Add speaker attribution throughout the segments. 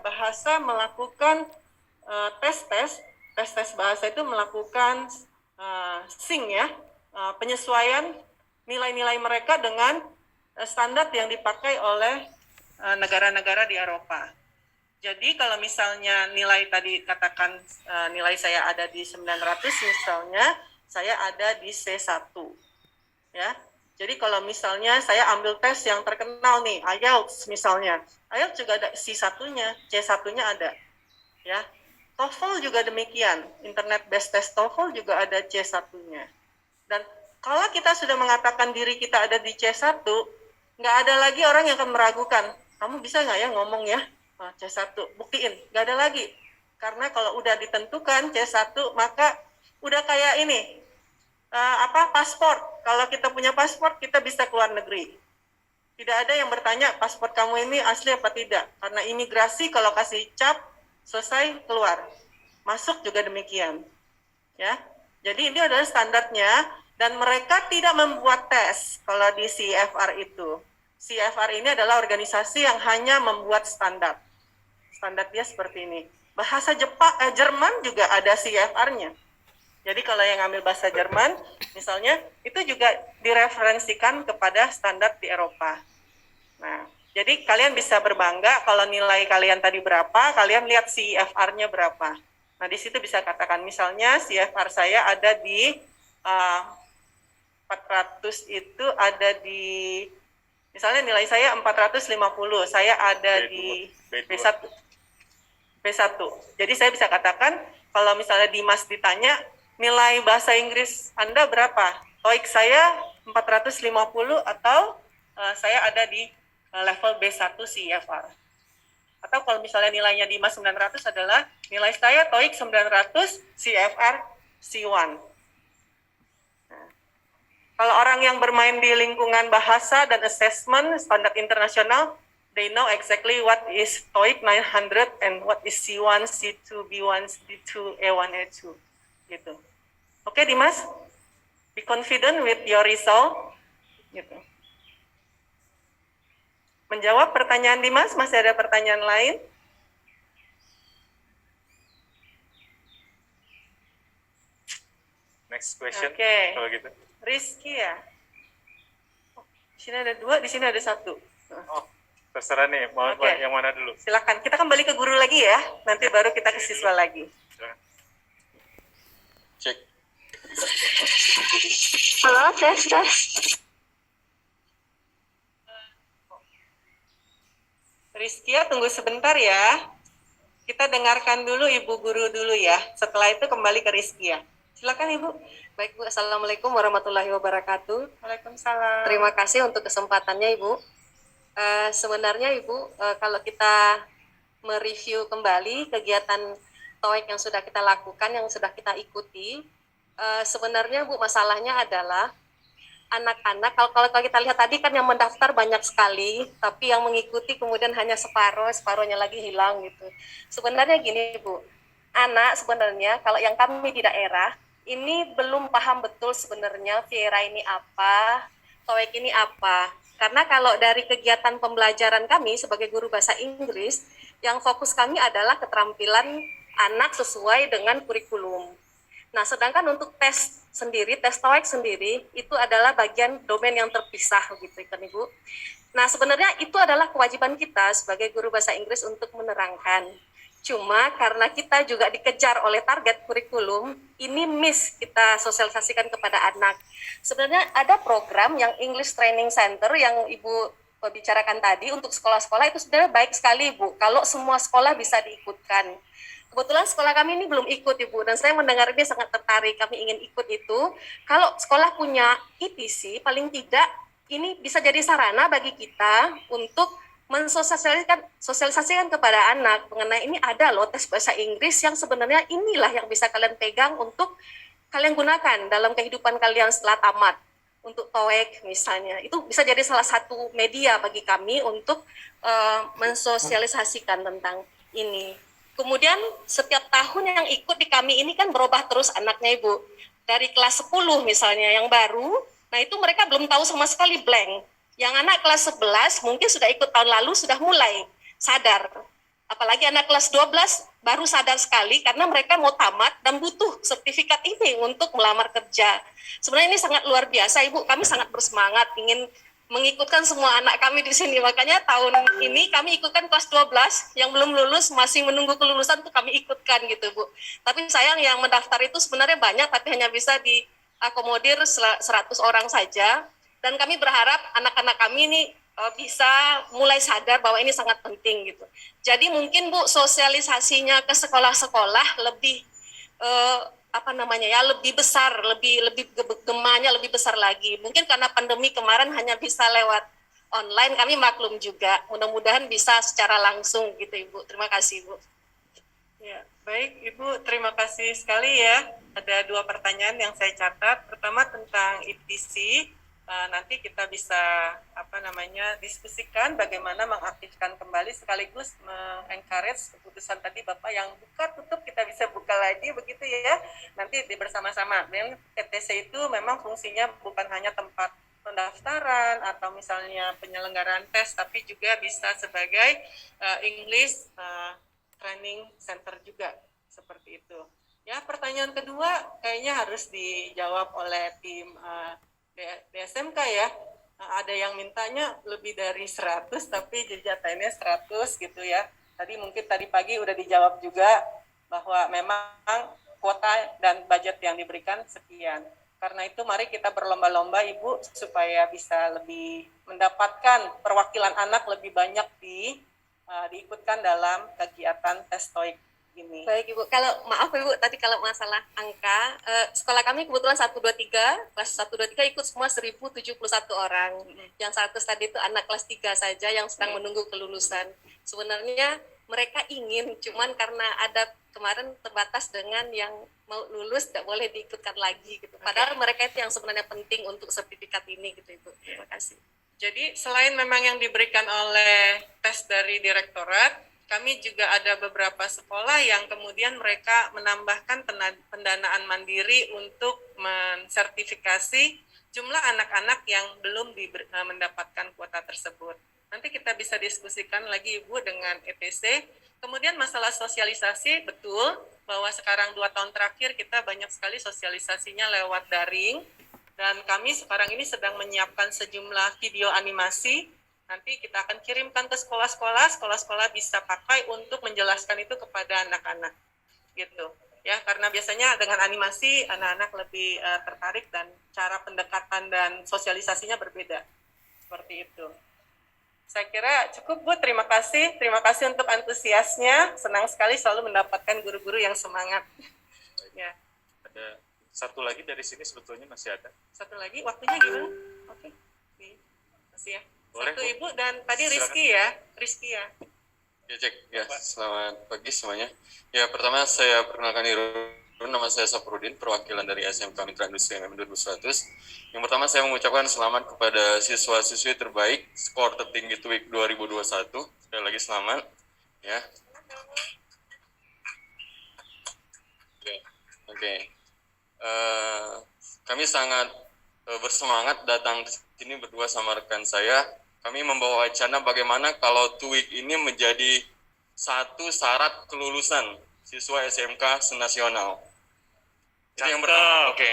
Speaker 1: bahasa melakukan tes bahasa itu melakukan sync ya, penyesuaian nilai-nilai mereka dengan standar yang dipakai oleh negara-negara di Eropa. Jadi kalau misalnya nilai tadi katakan nilai saya ada di 900 misalnya, saya ada di C1 ya. Jadi kalau misalnya saya ambil tes yang terkenal nih, IELTS misalnya, IELTS juga ada C1-nya, C1-nya ada ya. TOEFL juga demikian, Internet Based Test TOEFL juga ada C1-nya. Dan kalau kita sudah mengatakan diri kita ada di C1, nggak ada lagi orang yang akan meragukan, kamu bisa nggak ya ngomong ya C1, buktiin, nggak ada lagi. Karena kalau udah ditentukan C1, maka udah kayak ini, paspor. Kalau kita punya paspor, kita bisa keluar negeri. Tidak ada yang bertanya, paspor kamu ini asli apa tidak. Karena imigrasi kalau kasih cap, selesai, keluar. Masuk juga demikian. Ya, jadi ini adalah standarnya, dan mereka tidak membuat tes kalau di CFR itu. CFR ini adalah organisasi yang hanya membuat standar. Standarnya seperti ini. Bahasa Jerman juga ada CFR-nya. Jadi kalau yang ambil bahasa Jerman, misalnya, itu juga direferensikan kepada standar di Eropa. Nah, jadi kalian bisa berbangga kalau nilai kalian tadi berapa, kalian lihat CFR-nya berapa. Nah, di situ bisa katakan, misalnya CFR saya ada di 400 itu ada di, misalnya nilai saya 450, saya ada di B1. Jadi saya bisa katakan, kalau misalnya Dimas ditanya, nilai bahasa Inggris Anda berapa? TOEIC saya 450 atau saya ada di level B1 CFR. Atau kalau misalnya nilainya Dimas 900 adalah nilai saya TOEIC 900 CFR C1. Nah, kalau orang yang bermain di lingkungan bahasa dan assessment standar internasional, they know exactly what is TOEIC 900 and what is C1, C2, B1, C2, A1, A2. Gitu. Oke, Dimas? Be confident with your result. Gitu. Menjawab pertanyaan Dimas, masih ada pertanyaan lain?
Speaker 2: Next question.
Speaker 1: Oke.
Speaker 2: Kalau gitu.
Speaker 1: Rizky ya? Di sini ada 2, di sini ada 1.
Speaker 2: Oh, terserah nih, mau yang mana dulu?
Speaker 1: Silakan. Kita kembali ke guru lagi ya. Nanti baru kita ke siswa lagi.
Speaker 2: Cek.
Speaker 3: Halo, tes.
Speaker 1: Rizky, tunggu sebentar ya. Kita dengarkan dulu Ibu Guru dulu ya. Setelah itu kembali ke Rizky ya. Silakan Ibu.
Speaker 3: Baik Bu, Assalamualaikum warahmatullahi wabarakatuh.
Speaker 1: Waalaikumsalam.
Speaker 3: Terima kasih untuk kesempatannya Ibu. Sebenarnya Ibu, kalau kita mereview kembali kegiatan TOEIC yang sudah kita lakukan, yang sudah kita ikuti, sebenarnya Bu, masalahnya adalah anak-anak, kalau kita lihat tadi kan yang mendaftar banyak sekali, tapi yang mengikuti kemudian hanya separuhnya lagi hilang gitu. Sebenarnya gini Bu, anak sebenarnya kalau yang kami di daerah, ini belum paham betul sebenarnya Viera ini apa, TOEIC ini apa. Karena kalau dari kegiatan pembelajaran kami sebagai guru bahasa Inggris, yang fokus kami adalah keterampilan anak sesuai dengan kurikulum. Nah, sedangkan untuk tes sendiri, tes TOEIC sendiri, itu adalah bagian domain yang terpisah, gitu kan Ibu. Nah, sebenarnya itu adalah kewajiban kita sebagai guru bahasa Inggris untuk menerangkan. Cuma karena kita juga dikejar oleh target kurikulum, ini miss kita sosialisasikan kepada anak. Sebenarnya ada program yang English Training Center yang Ibu bicarakan tadi untuk sekolah-sekolah itu sebenarnya baik sekali Ibu, kalau semua sekolah bisa diikutkan. Kebetulan sekolah kami ini belum ikut Ibu, dan saya mendengar ini sangat tertarik, kami ingin ikut itu. Kalau sekolah punya ETC, paling tidak ini bisa jadi sarana bagi kita untuk mensosialisasikan kepada anak mengenai ini ada loh tes bahasa Inggris yang sebenarnya inilah yang bisa kalian pegang untuk kalian gunakan dalam kehidupan kalian setelah tamat. Untuk TOEIC misalnya, itu bisa jadi salah satu media bagi kami untuk mensosialisasikan tentang ini. Kemudian setiap tahun yang ikut di kami ini kan berubah terus anaknya Ibu. Dari kelas 10 misalnya yang baru, nah itu mereka belum tahu sama sekali blank. Yang anak kelas 11 mungkin sudah ikut tahun lalu sudah mulai sadar. apalagi anak kelas 12 baru sadar sekali karena mereka mau tamat dan butuh sertifikat ini untuk melamar kerja. Sebenarnya ini sangat luar biasa, Ibu. Kami sangat bersemangat ingin mengikutkan semua anak kami di sini. Makanya tahun ini kami ikutkan kelas 12 yang belum lulus, masih menunggu kelulusan tuh kami ikutkan gitu, Bu. Tapi sayang yang mendaftar itu sebenarnya banyak, tapi hanya bisa diakomodir 100 orang saja. Dan kami berharap anak-anak kami ini bisa mulai sadar bahwa ini sangat penting gitu. Jadi mungkin Bu, sosialisasinya ke sekolah-sekolah lebih lebih besar, lebih gemanya lebih besar lagi. Mungkin karena pandemi kemarin hanya bisa lewat online, kami maklum juga. Mudah-mudahan bisa secara langsung gitu, Ibu. Terima kasih, Bu.
Speaker 1: Ya, baik Ibu, terima kasih sekali ya. Ada 2 pertanyaan yang saya catat. Pertama tentang ITC. Nanti kita bisa diskusikan bagaimana mengaktifkan kembali sekaligus mengencourage keputusan tadi Bapak yang buka tutup kita bisa buka lagi begitu ya. Nanti bersama-sama. Dan ETC itu memang fungsinya bukan hanya tempat pendaftaran atau misalnya penyelenggaraan tes, tapi juga bisa sebagai English training center juga seperti itu. Ya, pertanyaan kedua kayaknya harus dijawab oleh tim DSMK ya. Ada yang mintanya lebih dari 100 tapi jatahnya 100 gitu ya. Tadi pagi udah dijawab juga bahwa memang kuota dan budget yang diberikan sekian. Karena itu mari kita berlomba-lomba Ibu supaya bisa lebih mendapatkan perwakilan anak lebih banyak diikutkan dalam kegiatan tes TOEIC ini.
Speaker 3: Baik Ibu, maaf Ibu, tadi kalau masalah angka, sekolah kami kebetulan 123, kelas 123 ikut semua 1071 orang. Yang 100 tadi itu anak kelas 3 saja yang sedang menunggu kelulusan. Sebenarnya mereka ingin, cuman karena ada kemarin terbatas dengan yang mau lulus tidak boleh diikutkan lagi gitu. Padahal mereka itu yang sebenarnya penting untuk sertifikat ini gitu Ibu. Terima kasih.
Speaker 1: Jadi selain memang yang diberikan oleh tes dari direktorat, kami juga ada beberapa sekolah yang kemudian mereka menambahkan pendanaan mandiri untuk mensertifikasi jumlah anak-anak yang belum mendapatkan kuota tersebut. Nanti kita bisa diskusikan lagi Ibu dengan ETC. Kemudian masalah sosialisasi, betul bahwa sekarang 2 tahun terakhir kita banyak sekali sosialisasinya lewat daring. Dan kami sekarang ini sedang menyiapkan sejumlah video animasi. Nanti kita akan kirimkan ke sekolah-sekolah bisa pakai untuk menjelaskan itu kepada anak-anak. Gitu. Ya, karena biasanya dengan animasi anak-anak lebih tertarik dan cara pendekatan dan sosialisasinya berbeda. Seperti itu. Saya kira cukup Bu, terima kasih. Terima kasih untuk antusiasnya. Senang sekali selalu mendapatkan guru-guru yang semangat. Ya.
Speaker 2: Ada satu lagi dari sini sebetulnya masih ada.
Speaker 1: Satu lagi, waktunya gimana? Oke. Masih ya.
Speaker 2: Boleh,
Speaker 1: Satu
Speaker 2: Bu.
Speaker 1: Ibu dan tadi
Speaker 2: Silakan.
Speaker 1: Rizky ya.
Speaker 4: Ya cek, ya selamat pagi semuanya. Ya pertama saya perkenalkan diri, nama saya Saprudin, perwakilan dari SMK Mitra Industri MM 2100. Yang pertama saya mengucapkan selamat kepada siswa-siswi terbaik skor tertinggi TOEIC 2021. Sekali lagi selamat. Ya. Oke. Kami sangat bersemangat datang ke sini berdua sama rekan saya. Kami membawa wacana bagaimana kalau TOEIC ini menjadi satu syarat kelulusan siswa SMK senasional. Itu yang pertama. Oke.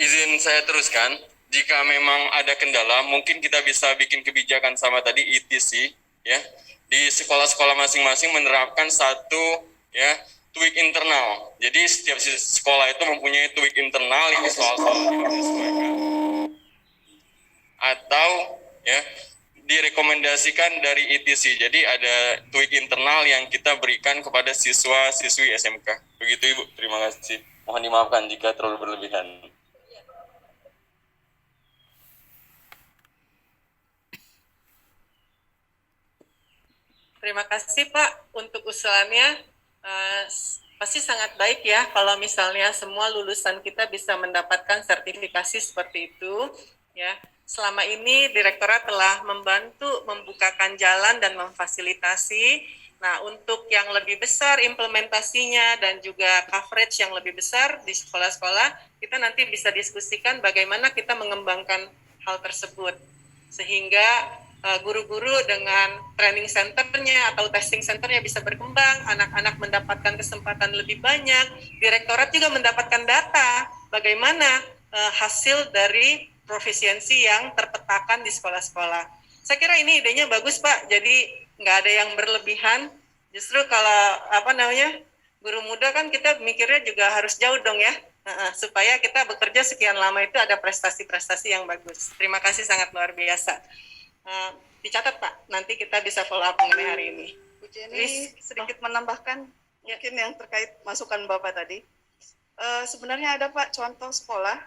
Speaker 4: Izin saya teruskan. Jika memang ada kendala, mungkin kita bisa bikin kebijakan sama tadi ETC, ya. Di sekolah-sekolah masing-masing menerapkan satu, ya, TOEIC internal. Jadi setiap sekolah itu mempunyai TOEIC internal yang soal-soal disesuaikan. Atau ya direkomendasikan dari ETC. Jadi ada TOEIC internal yang kita berikan kepada siswa-siswi SMK. Begitu Ibu. Terima kasih. Mohon dimaafkan jika terlalu berlebihan.
Speaker 1: Terima kasih Pak untuk usulannya. Pasti sangat baik ya kalau misalnya semua lulusan kita bisa mendapatkan sertifikasi seperti itu ya. Selama ini direktorat telah membantu membukakan jalan dan memfasilitasi. Nah, untuk yang lebih besar implementasinya dan juga coverage yang lebih besar di sekolah-sekolah, kita nanti bisa diskusikan bagaimana kita mengembangkan hal tersebut sehingga guru-guru dengan training centernya atau testing centernya bisa berkembang, anak-anak mendapatkan kesempatan lebih banyak, direktorat juga mendapatkan data bagaimana hasil dari profisiensi yang terpetakan di sekolah-sekolah. Saya kira ini idenya bagus, Pak. Jadi nggak ada yang berlebihan. Justru kalau guru muda kan kita mikirnya juga harus jauh dong ya, supaya kita bekerja sekian lama itu ada prestasi-prestasi yang bagus. Terima kasih, sangat luar biasa. Dicatat Pak, nanti kita bisa follow up mengenai hari ini.
Speaker 5: Bu Jenny sedikit menambahkan mungkin yang terkait masukan Bapak tadi. Sebenarnya ada Pak contoh sekolah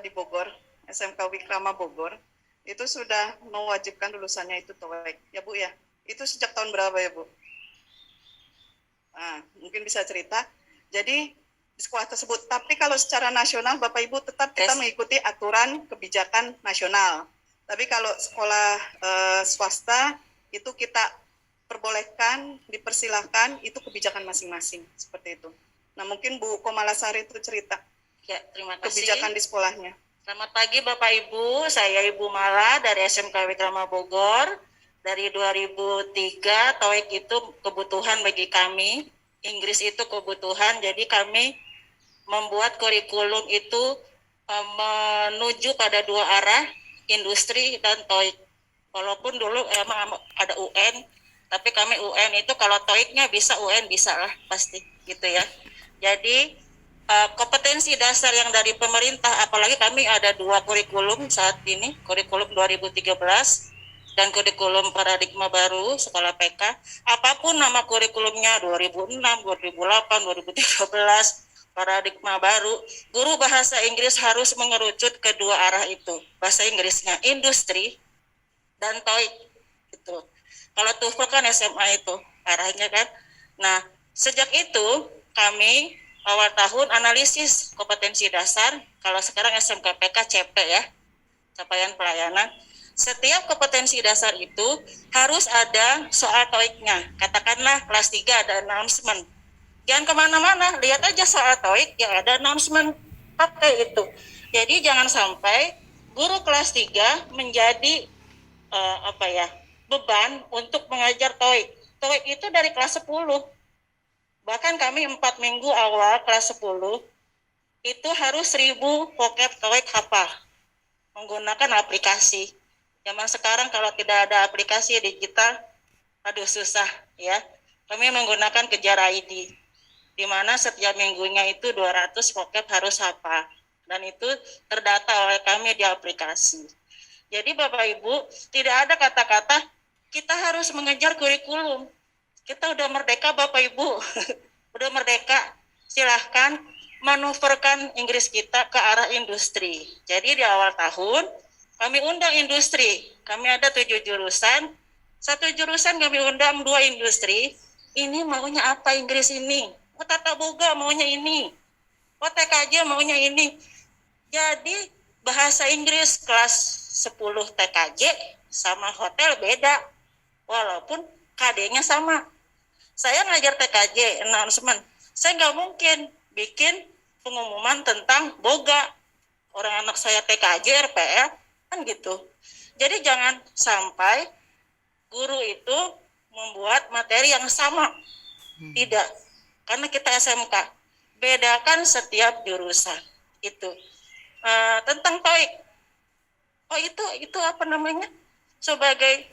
Speaker 5: di Bogor, SMK Wikrama Bogor, itu sudah mewajibkan lulusannya itu TOEIC. Ya Bu ya, itu sejak tahun berapa ya Bu? Nah, mungkin bisa cerita. Jadi di sekolah tersebut, tapi kalau secara nasional Bapak Ibu tetap kita mengikuti aturan kebijakan nasional. Tapi kalau sekolah swasta itu kita perbolehkan, dipersilahkan, itu kebijakan masing-masing seperti itu. Nah mungkin Bu Komalasari itu cerita
Speaker 6: ya, terima kasih.
Speaker 5: Kebijakan di sekolahnya.
Speaker 6: Selamat pagi Bapak Ibu, saya Ibu Mala dari SMK Wikrama Bogor. Dari 2003 TOEIC itu kebutuhan bagi kami, Inggris itu kebutuhan, jadi kami membuat kurikulum itu menuju pada dua arah, industri dan TOEIC. Walaupun dulu emang ada UN, tapi kami UN itu kalau TOEIC-nya bisa, UN bisa lah pasti gitu ya. Jadi kompetensi dasar yang dari pemerintah, apalagi kami ada dua kurikulum saat ini, kurikulum 2013 dan kurikulum paradigma baru sekolah PK, apapun nama kurikulumnya 2006, 2008, 2013, paradigma baru, guru bahasa Inggris harus mengerucut ke dua arah itu, bahasa Inggrisnya industri dan TOEIC itu. Kalau TOEFL kan SMA itu arahnya kan. Nah, sejak itu kami awal tahun analisis kompetensi dasar, kalau sekarang SMK PK CP ya, capaian pelayanan. Setiap kompetensi dasar itu harus ada soal TOEIC-nya. Katakanlah kelas 3 ada announcement. Jangan kemana-mana, lihat aja soal TOEIC yang ada announcement, pakai itu. Jadi jangan sampai guru kelas 3 menjadi beban untuk mengajar TOEIC. TOEIC itu dari kelas 10. Bahkan kami 4 minggu awal kelas 10 itu harus 1000 vocab TOEIC hafal menggunakan aplikasi. Zaman sekarang kalau tidak ada aplikasi digital, aduh susah ya. Kami menggunakan Kejar ID, di mana setiap minggunya itu 200 vocab harus hafal. Dan itu terdata oleh kami di aplikasi. Jadi Bapak Ibu, tidak ada kata-kata kita harus mengejar kurikulum. Kita udah merdeka Bapak Ibu, udah merdeka. Silahkan manuverkan Inggris kita ke arah industri. Jadi di awal tahun, kami undang industri, kami ada 7 jurusan, satu jurusan kami undang 2 industri, ini maunya apa Inggris ini, Tata Boga maunya ini, TKJ maunya ini. Jadi bahasa Inggris kelas 10 TKJ sama hotel beda, walaupun KD-nya sama. Saya ngajar TKJ, announcement, saya nggak mungkin bikin pengumuman tentang Boga, orang anak saya TKJ, RPL, kan gitu. Jadi jangan sampai guru itu membuat materi yang sama. Tidak. Karena kita SMK. Bedakan setiap jurusan. Itu. Tentang TOEIC. Oh itu apa namanya? Sebagai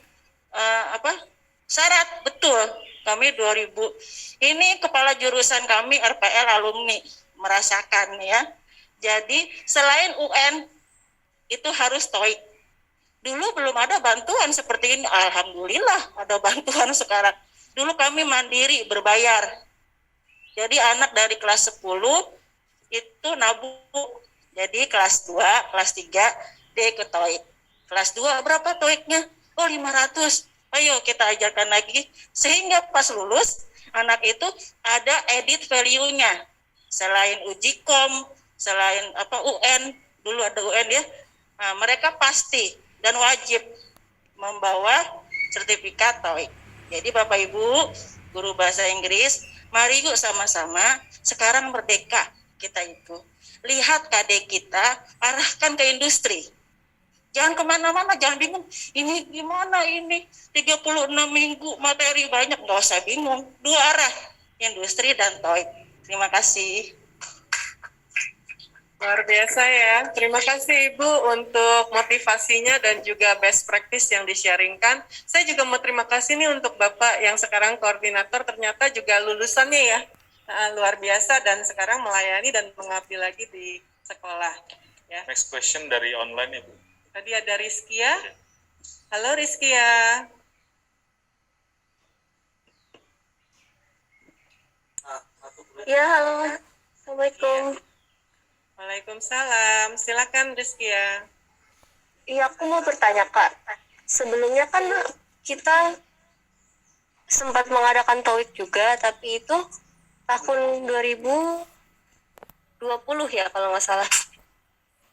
Speaker 6: syarat, betul. Kami 2000. Ini kepala jurusan kami RPL alumni merasakan ya. Jadi selain UN itu harus TOEIC. Dulu belum ada bantuan seperti ini. Alhamdulillah ada bantuan sekarang. Dulu kami mandiri berbayar. Jadi anak dari kelas 10 itu nabung. Jadi kelas 2, kelas 3 dia ikut TOEIC. Kelas 2 berapa TOEIC-nya? Oh 500. Ayo kita ajarkan lagi. Sehingga pas lulus anak itu ada edit value-nya. Selain uji kom, selain UN, dulu ada UN ya. Nah, mereka pasti dan wajib membawa sertifikat TOEIC. Jadi Bapak Ibu, guru bahasa Inggris, mari yuk sama-sama sekarang merdeka kita itu. Lihat KD kita, arahkan ke industri. Jangan kemana-mana, jangan bingung. Ini gimana ini? 36 minggu materi banyak, nggak usah bingung. 2 arah, industri dan TOEIC. Terima kasih.
Speaker 1: Luar biasa ya. Terima kasih Ibu untuk motivasinya dan juga best practice yang di-sharingkan. Saya juga mau terima kasih nih untuk Bapak yang sekarang koordinator, ternyata juga lulusannya ya. Luar biasa dan sekarang melayani dan mengabdi lagi di sekolah. Ya.
Speaker 2: Next question dari online Ibu.
Speaker 1: Tadi ada Rizkia. Halo Rizkia.
Speaker 7: Ya, halo. Assalamualaikum.
Speaker 1: Waalaikumsalam. Silakan Rizkia.
Speaker 7: Iya, aku mau bertanya, Kak. Sebelumnya kan kita sempat mengadakan TOEIC juga, tapi itu tahun 2020 ya kalau nggak salah.